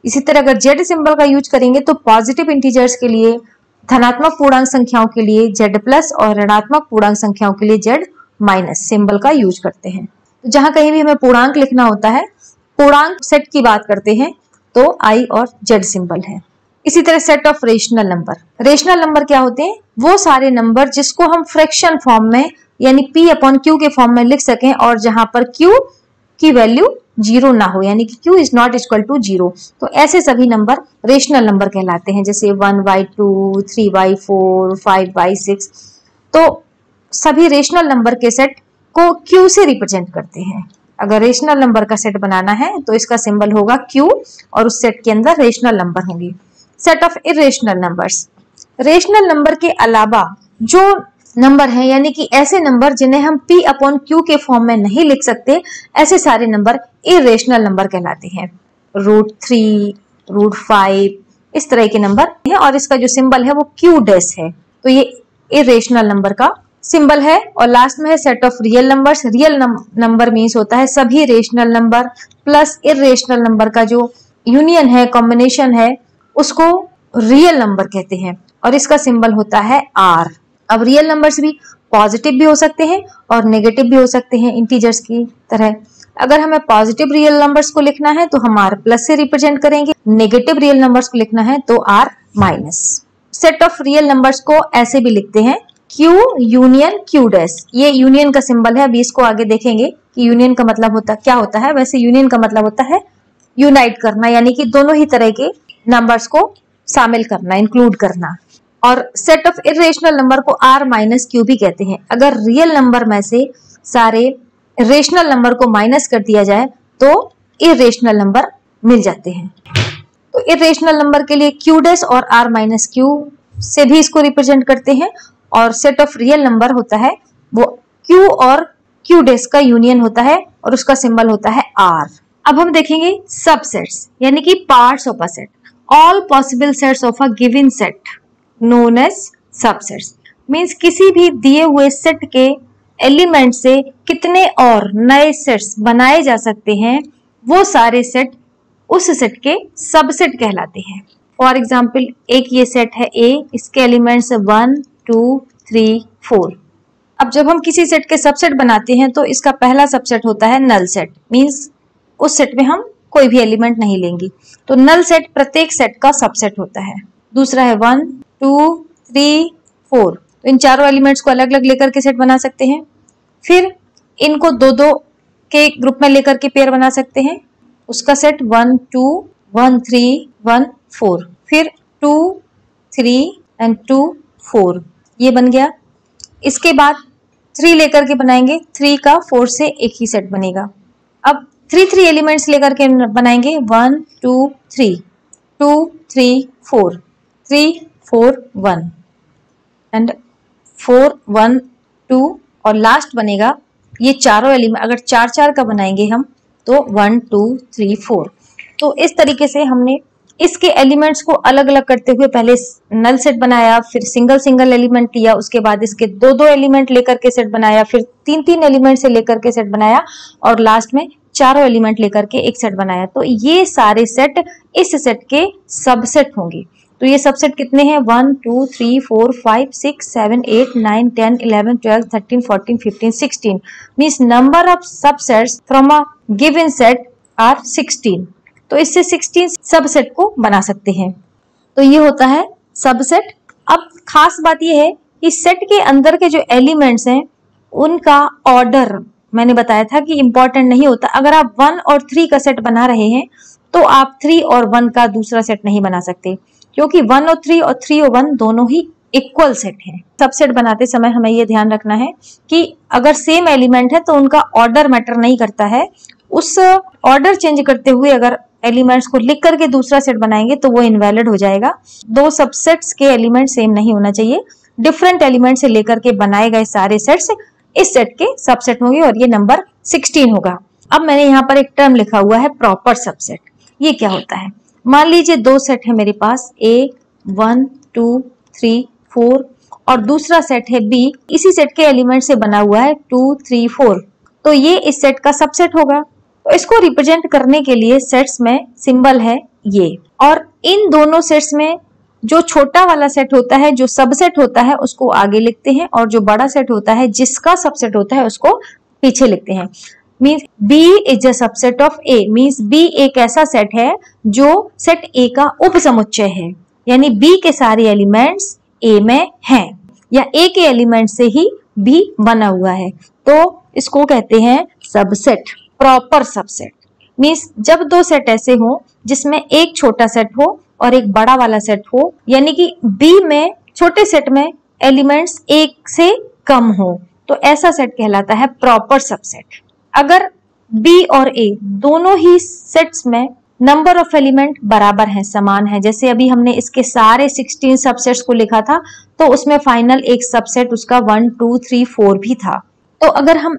इसी तरह अगर Z सिंबल का यूज करेंगे तो पॉजिटिव इंटीजर्स के लिए, धनात्मक पूर्णांक संख्याओं के लिए Z+, और ऋणात्मक पूर्णांक संख्याओं के लिए Z- सिंबल का यूज करते हैं। तो जहां कहीं भी हमें पूर्णांक लिखना होता है, पूर्णांक सेट की बात करते हैं, तो I और Z सिंबल है। इसी तरह set of rational number. Rational number क्या होते हैं? वो सारे नंबर जिसको हम फ्रैक्शन फॉर्म में यानी P/Q के फॉर्म में लिख सकें, और जहां पर Q की वैल्यू 0 ना हो, यानी कि Q is not equal to 0, तो ऐसे सभी नंबर रेशनल नंबर कहलाते हैं। जैसे 1/2, 3/4, 5/6। तो सभी रेशनल नंबर के सेट को Q से रिप्रेजेंट करते हैं। अगर रेशनल नंबर का सेट बनाना है तो इसका सिंबल होगा Q, और उस सेट के अंदर रेशनल नंबर होंगे। Set of irrational numbers. Rational number के अलावा जो नंबर है, यानी कि ऐसे नंबर जिन्हें हम P/Q के फॉर्म में नहीं लिख सकते, ऐसे सारे नंबर इरेशनल नंबर कहलाते हैं। √3, √5 इस तरह के नंबर है, और इसका जो सिंबल है वो Q' है, तो ये इरेशनल नंबर का सिंबल है। और लास्ट में है set of real numbers. Real number means होता है सभी rational number plus irrational number का जो यूनियन है, कॉम्बिनेशन है, उसको रियल नंबर कहते हैं और इसका सिंबल होता है आर। अब रियल नंबर्स भी पॉजिटिव भी हो सकते हैं और नेगेटिव भी हो सकते हैं इंटीजर्स की तरह। अगर हमें पॉजिटिव रियल नंबर्स को लिखना है तो हम आर प्लस से रिप्रेजेंट करेंगे, नेगेटिव रियल नंबर्स को लिखना है तो R minus. Set of real numbers को ऐसे भी लिखते हैं Q यूनियन Q डैश। ये यूनियन का सिंबल है, अभी इसको आगे देखेंगे कि यूनियन का मतलब क्या होता है। वैसे यूनियन का मतलब होता है यूनाइट करना, यानी कि दोनों ही तरह के नंबर्स को शामिल करना, इंक्लूड करना। और सेट ऑफ इरेशनल नंबर को आर माइनस क्यू भी कहते हैं। अगर रियल नंबर में से सारे रेशनल नंबर को माइनस कर दिया जाए तो इरेशनल नंबर मिल जाते हैं। तो इरेशनल नंबर के लिए क्यू डैश और आर माइनस क्यू से भी इसको रिप्रेजेंट करते हैं। और सेट ऑफ रियल नंबर होता है वो क्यू और क्यू डैश का यूनियन होता है और उसका सिंबल होता है आर। अब हम देखेंगे सबसेट्स, यानी कि parts of a set. All possible sets of a given set known as subsets. Means किसी भी दिए हुए सेट के एलिमेंट से कितने और नए सेट्स बनाए जा सकते हैं, वो सारे सेट उस सेट के सबसेट कहलाते हैं। फॉर एग्जाम्पल एक ये सेट है ए, इसके एलिमेंट्स 1 2 3 4। अब जब हम किसी सेट के सबसेट बनाते हैं तो इसका पहला सबसेट होता है नल सेट। मीन्स उस सेट में हम कोई भी एलिमेंट नहीं लेंगे, तो नल सेट प्रत्येक सेट का सबसेट होता है। दूसरा है 1 2 3 4। तो इन चारों एलिमेंट्स को अलग अलग लेकर के सेट बना सकते हैं। फिर इनको दो दो के ग्रुप में लेकर के पेयर बना सकते हैं। उसका सेट 1 2 1 3 1 4। फिर 2 3 एंड 2 4 ये बन गया। इसके बाद 3 लेकर के बनाएंगे, 3 का 4 से एक ही सेट बनेगा। अब 3 एलिमेंट्स लेकर के बनाएंगे 1 2 3 2 3 4 3 4 1 एंड 4 1 2 और लास्ट बनेगा ये चारों एलिमेंट। अगर 4 4 का बनाएंगे हम तो 1 2 3 4। तो इस तरीके से हमने इसके एलिमेंट्स को अलग अलग करते हुए पहले नल सेट बनाया, फिर सिंगल सिंगल एलिमेंट लिया, उसके बाद इसके दो दो एलिमेंट लेकर के सेट बनाया, फिर 3 3 एलिमेंट से लेकर के सेट बनाया और लास्ट में चारों एलिमेंट लेकर के एक सेट बनाया। तो ये सारे सेट इस सेट के सबसेट होंगे। तो ये सबसेट कितने हैं 1 2 3 4 5 6 7 8 9 10 11 12 13 14 15 16। Means number of subsets from a given set are 16। तो इससे 16 सबसेट को बना सकते हैं। तो ये होता है सबसेट। अब खास बात ये है कि सेट के अंदर के जो एलिमेंट्स हैं उनका ऑर्डर मैंने बताया था कि इंपॉर्टेंट नहीं होता। अगर आप 1 और 3 का सेट बना रहे हैं तो आप 3 और 1 का दूसरा सेट नहीं बना सकते, क्योंकि 1 और 3 और 3 और 1 दोनों ही इक्वल सेट हैं। सबसेट बनाते समय हमें ये ध्यान रखना है कि अगर सेम एलिमेंट है तो उनका ऑर्डर मैटर नहीं करता है। उस ऑर्डर चेंज करते हुए अगर एलिमेंट्स को लिख करके दूसरा सेट बनाएंगे तो वो इनवैलिड हो जाएगा। दो सबसेट्स के एलिमेंट सेम नहीं होना चाहिए। डिफरेंट एलिमेंट से लेकर के बनाए गए सारे सेट्स इस सेट के सबसेट होंगे और ये नंबर 16 होगा। अब मैंने यहाँ पर एक टर्म लिखा हुआ है प्रॉपर सबसेट। ये क्या होता है? मान लीजिए दो सेट है मेरे पास, A 1 2 3 4 और दूसरा सेट है B। इसी सेट के एलिमेंट से बना हुआ है 2 3 4। तो ये इस सेट का सबसेट होगा। तो इसको रिप्रेजेंट करने के लिए सेट्स में सिंबल है ये, और इन दोनों सेट्स में जो छोटा वाला सेट होता है, जो सबसेट होता है, उसको आगे लिखते हैं और जो बड़ा सेट होता है जिसका सबसेट होता है उसको पीछे लिखते हैं। Means B is a subset of A। Means B एक ऐसा सेट है जो सेट A का उपसमुच्चय है, यानी B के सारे एलिमेंट्स A में हैं या A के एलिमेंट से ही B बना हुआ है, तो इसको कहते हैं सबसेट, प्रॉपर सबसेट। मीन्स जब दो सेट ऐसे हो जिसमें एक छोटा सेट हो और एक बड़ा वाला सेट हो, यानी कि B में छोटे सेट में एलिमेंट्स एक से कम हो, तो ऐसा सेट कहलाता है प्रॉपर सबसेट। अगर B और A दोनों ही सेट्स में नंबर ऑफ एलिमेंट बराबर हैं, समान है, जैसे अभी हमने इसके सारे 16 सबसेट्स को लिखा था तो उसमें फाइनल एक सबसेट उसका 1 2 3 4 भी था। तो अगर हम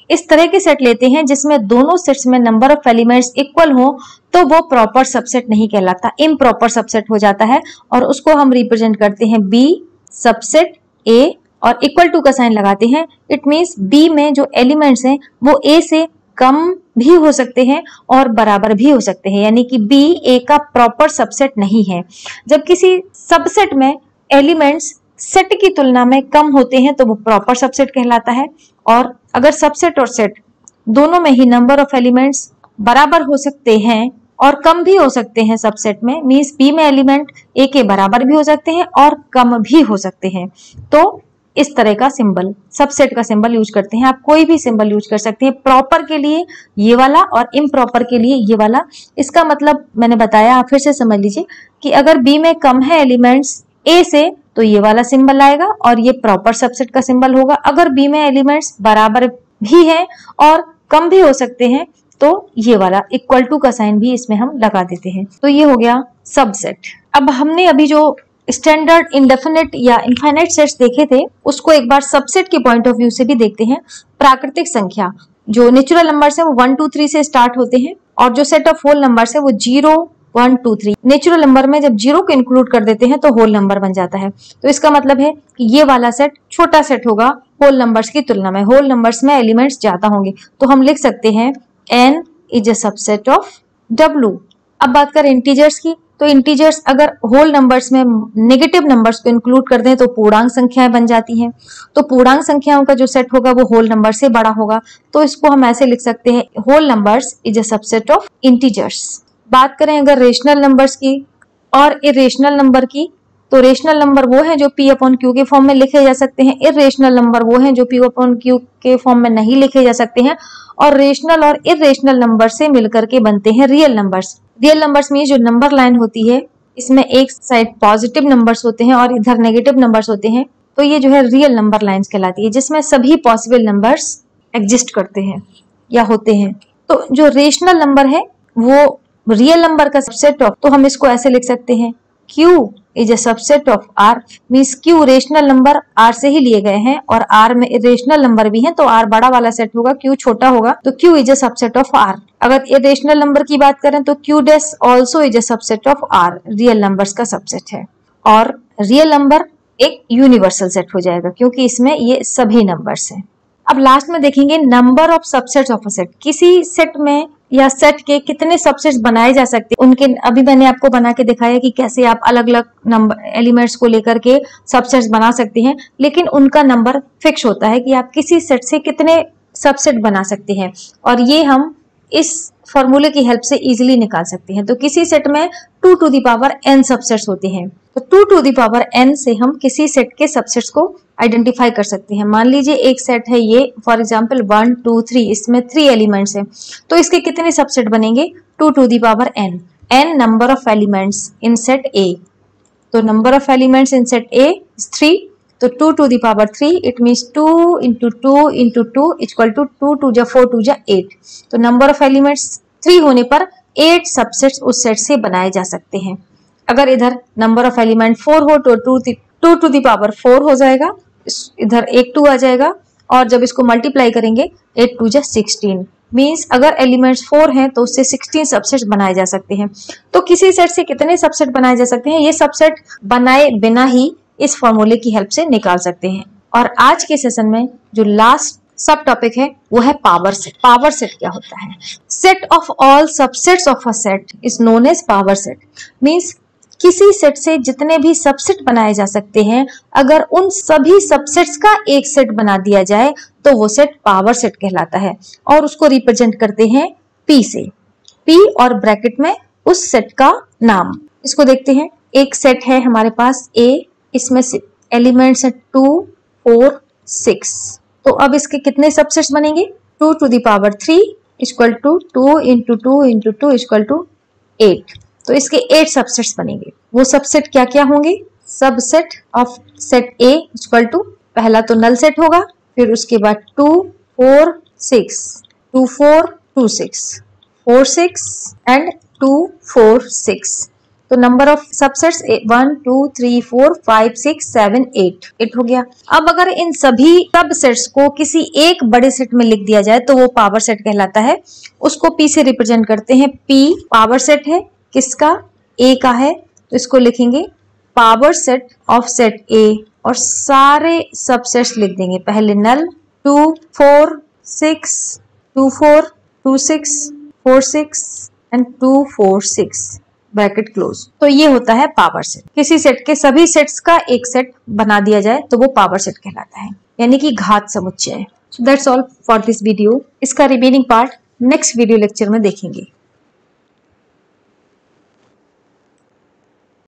इस तरह के सेट लेते हैं जिसमें दोनों सेट्स में नंबर ऑफ एलिमेंट्स इक्वल हो तो वो प्रॉपर सबसेट नहीं कहलाता, इम्प्रॉपर सबसेट हो जाता है, और उसको हम रिप्रेजेंट करते हैं B सबसेट A और इक्वल टू का साइन लगाते हैं। इट मींस B में जो एलिमेंट्स हैं वो A से कम भी हो सकते हैं और बराबर भी हो सकते हैं, यानी कि बी ए का प्रॉपर सबसेट नहीं है। जब किसी सबसेट में एलिमेंट्स सेट की तुलना में कम होते हैं तो वो प्रॉपर सबसेट कहलाता है। और अगर सबसेट और सेट दोनों में ही नंबर ऑफ एलिमेंट्स बराबर हो सकते हैं और कम भी हो सकते हैं सबसेट में, मींस बी में एलिमेंट ए के बराबर भी हो सकते हैं और कम भी हो सकते हैं, तो इस तरह का सिंबल, सबसेट का सिंबल यूज करते हैं। आप कोई भी सिंबल यूज कर सकते हैं, प्रॉपर के लिए ये वाला और इम्प्रॉपर के लिए ये वाला। इसका मतलब मैंने बताया, आप फिर से समझ लीजिए कि अगर बी में कम है एलिमेंट्स ए से तो ये वाला सिंबल आएगा और ये प्रॉपर सबसेट का सिंबल होगा। अगर बी में एलिमेंट्स बराबर भी है और कम भी हो सकते हैं तो ये वाला इक्वल टू का साइन भी इसमें हम लगा देते हैं। तो ये हो गया सबसेट। अब हमने अभी जो स्टैंडर्ड, इंडेफिनिट या इनफाइनाइट सेट्स देखे थे उसको एक बार सबसेट के पॉइंट ऑफ व्यू से भी देखते हैं। प्राकृतिक संख्या, जो नेचुरल नंबर्स है वो 1 2 3 से स्टार्ट होते हैं और जो सेट ऑफ होल नंबर्स है वो 0 1 2 3। नेचुरल नंबर में जब 0 को इंक्लूड कर देते हैं तो होल नंबर बन जाता है। तो इसका मतलब है कि ये वाला सेट छोटा सेट होगा होल नंबर्स की तुलना में। होल नंबर्स में एलिमेंट्स ज्यादा होंगे तो हम लिख सकते हैं n is a subset of w। अब बात करें इंटीजर्स की, तो इंटीजर्स अगर होल नंबर्स में नेगेटिव नंबर्स को इंक्लूड कर दें तो पूर्णांक संख्याएं बन जाती हैं। तो पूर्णांक संख्याओं का जो सेट होगा वो होल नंबर से बड़ा होगा, तो इसको हम ऐसे लिख सकते हैं whole numbers is a subset of integers. बात करें अगर रेशनल नंबर्स की और इरेशनल नंबर की, तो रेशनल नंबर वो हैं जो p अपॉन q के फॉर्म में लिखे जा सकते हैं, इरेशनल नंबर वो हैं जो p अपॉन q के फॉर्म में नहीं लिखे जा सकते हैं। और रेशनल और इरेशनल नंबर से मिलकर के बनते हैं रियल नंबर्स। रियल नंबर्स में जो नंबर लाइन होती है इसमें एक साइड पॉजिटिव नंबर्स होते हैं और इधर नेगेटिव नंबर्स होते हैं, तो ये जो है रियल नंबर लाइन्स कहलाती है, जिसमें सभी पॉसिबल नंबर्स एग्जिस्ट करते हैं या होते हैं। तो जो रेशनल नंबर है वो रियल नंबर का सबसेट ऑफ, तो हम इसको ऐसे लिख सकते हैं Q is a subset of R, means Q rational number R से ही लिए गए हैं और R में इरेशनल नंबर भी हैं, तो R बड़ा वाला सेट होगा, Q छोटा होगा, तो Q is a subset of R। अगर इरेशनल नंबर की बात करें तो Q dash also is a subset of R, real numbers का सबसेट है। और रियल नंबर एक यूनिवर्सल सेट हो जाएगा क्योंकि इसमें ये सभी नंबर्स हैं। अब लास्ट में देखेंगे number of subsets of a set. किसी सेट में या सेट के कितने सबसेट्स बनाए जा सकते हैं, उनके अभी मैंने आपको बना के दिखाया कि कैसे आप अलग अलग नंबर एलिमेंट्स को लेकर के सबसेट्स बना सकते हैं, लेकिन उनका नंबर फिक्स होता है कि आप किसी सेट से कितने सबसेट बना सकते हैं और ये हम इस फॉर्मूले की हेल्प से इजीली निकाल सकते हैं। तो किसी सेट में 2 to the power n subsets होते हैं, तो 2 टू द पावर n से हम किसी सेट के सबसेट्स को आइडेंटिफाई कर सकते हैं। मान लीजिए एक सेट है ये, फॉर एग्जांपल 1 2 3, इसमें 3 एलिमेंट्स हैं, तो इसके कितने सबसेट बनेंगे 2 to the power n, n number of elements in set A। तो number of elements in set A is 3, तो 2 to the power 3 it means 2 into 2 into 2 equal to 2 2 जा 4 2 जा 8। तो नंबर ऑफ एलिमेंट्स 3 होने पर 8 subsets उस set से बनाए जा सकते हैं। अगर इधर नंबर ऑफ एलिमेंट 4 हो तो 2 टू द पावर 4 हो जाएगा, इधर एक 2 आ जाएगा और जब इसको मल्टीप्लाई करेंगे 8 2 जा 16, मीन्स अगर एलिमेंट्स 4 हैं तो उससे 16 सबसेट्स बनाए जा सकते हैं। तो किसी सेट से कितने सबसेट बनाए जा सकते हैं, ये सबसेट बनाए बिना ही इस फॉर्मूले की हेल्प से निकाल सकते हैं। और आज के सेशन में जो लास्ट सब टॉपिक है वो है पावर सेट। पावर सेट क्या होता है? Set of all subsets of a set is known as power set, means किसी सेट से जितने भी सबसेट बनाए जा सकते हैं, अगर उन सभी सबसेट्स का एक सेट बना दिया जाए तो वो सेट पावर सेट कहलाता है और उसको रिप्रेजेंट करते हैं P से। P और ब्रैकेट में उस सेट का नाम। इसको देखते हैं, एक सेट है हमारे पास A, इसमें से एलिमेंट्स है 2 4 6, तो अब इसके कितने सबसेट्स बनेंगे 2 to the power 3 equal to 2 into 2 into 2 equal to 8, तो इसके 8 सबसेट्स बनेंगे। वो सबसेट क्या क्या होंगे? Subset of set A equal to, पहला तो नल सेट होगा, फिर उसके बाद 2 4 6 2 4 2 6 4 6 एंड 2 4 6। तो नंबर ऑफ सबसेट्स 1 2 3 4 5 6 7 8 हो गया। अब अगर इन सभी सबसेट्स को किसी एक बड़े सेट में लिख दिया जाए तो वो पावर सेट कहलाता है। उसको P से रिप्रेजेंट करते हैं। P पावर सेट है किसका? A का है, तो इसको लिखेंगे power set of set A और सारे सबसेट्स लिख देंगे। पहले नल 2 4 6 2 4 2 6 4 6 एंड 2 4 6 ब्रैकेट क्लोज। तो ये होता है पावर सेट। किसी सेट के सभी सेट्स का एक सेट बना दिया जाए तो वो पावर सेट कहलाता है, यानी कि घात समुच्चय। So that's all for this video. इसका remaining part next video lecture में देखेंगे।